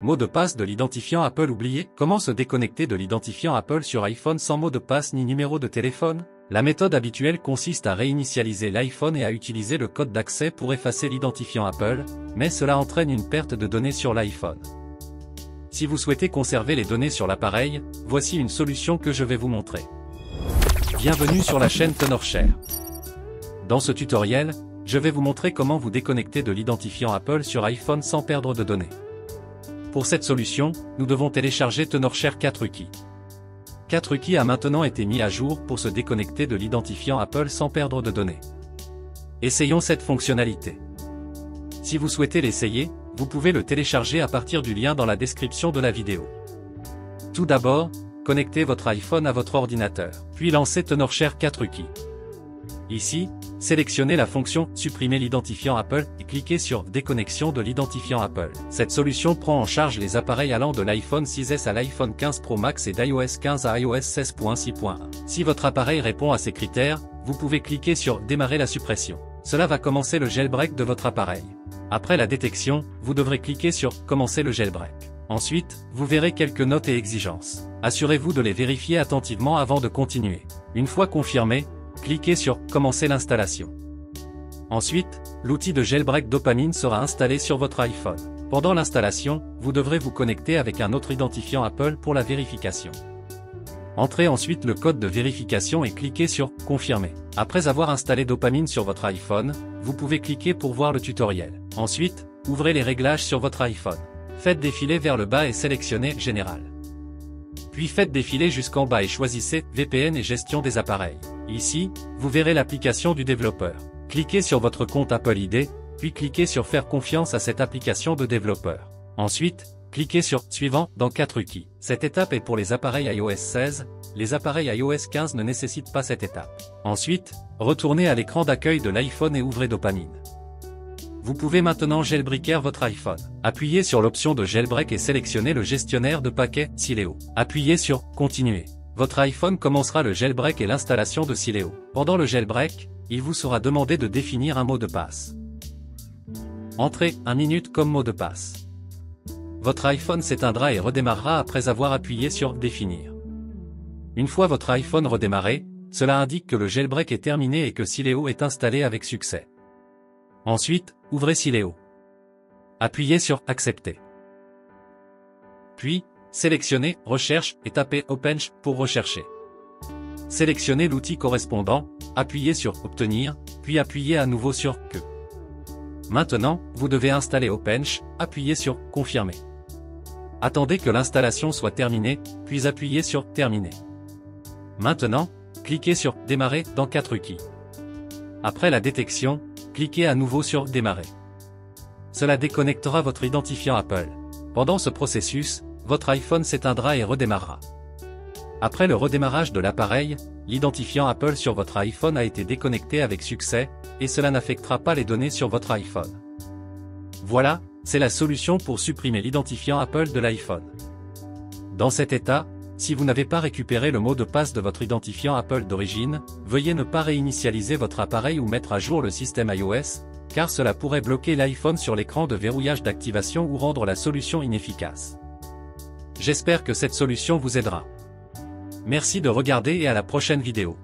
Mot de passe de l'identifiant Apple oublié. Comment se déconnecter de l'identifiant Apple sur iPhone sans mot de passe ni numéro de téléphone? La méthode habituelle consiste à réinitialiser l'iPhone et à utiliser le code d'accès pour effacer l'identifiant Apple, mais cela entraîne une perte de données sur l'iPhone. Si vous souhaitez conserver les données sur l'appareil, voici une solution que je vais vous montrer. Bienvenue sur la chaîne TenorShare. Dans ce tutoriel, je vais vous montrer comment vous déconnecter de l'identifiant Apple sur iPhone sans perdre de données. Pour cette solution, nous devons télécharger TenorShare 4UKey. 4UKey a maintenant été mis à jour pour se déconnecter de l'identifiant Apple sans perdre de données. Essayons cette fonctionnalité. Si vous souhaitez l'essayer, vous pouvez le télécharger à partir du lien dans la description de la vidéo. Tout d'abord, connectez votre iPhone à votre ordinateur, puis lancez TenorShare 4UKey. Ici, sélectionnez la fonction « Supprimer l'identifiant Apple » et cliquez sur « Déconnexion de l'identifiant Apple ». Cette solution prend en charge les appareils allant de l'iPhone 6S à l'iPhone 15 Pro Max et d'iOS 15 à iOS 16.6.1. Si votre appareil répond à ces critères, vous pouvez cliquer sur « Démarrer la suppression ». Cela va commencer le jailbreak de votre appareil. Après la détection, vous devrez cliquer sur « Commencer le jailbreak ». Ensuite, vous verrez quelques notes et exigences. Assurez-vous de les vérifier attentivement avant de continuer. Une fois confirmé, cliquez sur « Commencer l'installation ». Ensuite, l'outil de jailbreak Dopamine sera installé sur votre iPhone. Pendant l'installation, vous devrez vous connecter avec un autre identifiant Apple pour la vérification. Entrez ensuite le code de vérification et cliquez sur « Confirmer ». Après avoir installé Dopamine sur votre iPhone, vous pouvez cliquer pour voir le tutoriel. Ensuite, ouvrez les réglages sur votre iPhone. Faites défiler vers le bas et sélectionnez « Général ». Puis faites défiler jusqu'en bas et choisissez « VPN et gestion des appareils ». Ici, vous verrez l'application du développeur. Cliquez sur votre compte Apple ID, puis cliquez sur « Faire confiance à cette application de développeur ». Ensuite, cliquez sur « Suivant » dans 4UKey. Cette étape est pour les appareils iOS 16, les appareils iOS 15 ne nécessitent pas cette étape. Ensuite, retournez à l'écran d'accueil de l'iPhone et ouvrez Dopamine. Vous pouvez maintenant jailbreaker votre iPhone. Appuyez sur l'option de jailbreak et sélectionnez le gestionnaire de paquets Sileo. Appuyez sur « Continuer ». Votre iPhone commencera le jailbreak et l'installation de Sileo. Pendant le jailbreak, il vous sera demandé de définir un mot de passe. Entrez 1 minute comme mot de passe. Votre iPhone s'éteindra et redémarrera après avoir appuyé sur « Définir ». Une fois votre iPhone redémarré, cela indique que le jailbreak est terminé et que Sileo est installé avec succès. Ensuite, ouvrez Sileo. Appuyez sur « Accepter ». Puis, sélectionnez « Recherche » et tapez « Opensh » pour rechercher. Sélectionnez l'outil correspondant, appuyez sur « Obtenir », puis appuyez à nouveau sur « Que ». Maintenant, vous devez installer Opensh, appuyez sur « Confirmer ». Attendez que l'installation soit terminée, puis appuyez sur « Terminer ». Maintenant, cliquez sur « Démarrer » dans 4UKey. Après la détection, cliquez à nouveau sur « Démarrer ». Cela déconnectera votre identifiant Apple. Pendant ce processus, votre iPhone s'éteindra et redémarrera. Après le redémarrage de l'appareil, l'identifiant Apple sur votre iPhone a été déconnecté avec succès, et cela n'affectera pas les données sur votre iPhone. Voilà, c'est la solution pour supprimer l'identifiant Apple de l'iPhone. Dans cet état, si vous n'avez pas récupéré le mot de passe de votre identifiant Apple d'origine, veuillez ne pas réinitialiser votre appareil ou mettre à jour le système iOS, car cela pourrait bloquer l'iPhone sur l'écran de verrouillage d'activation ou rendre la solution inefficace. J'espère que cette solution vous aidera. Merci de regarder et à la prochaine vidéo.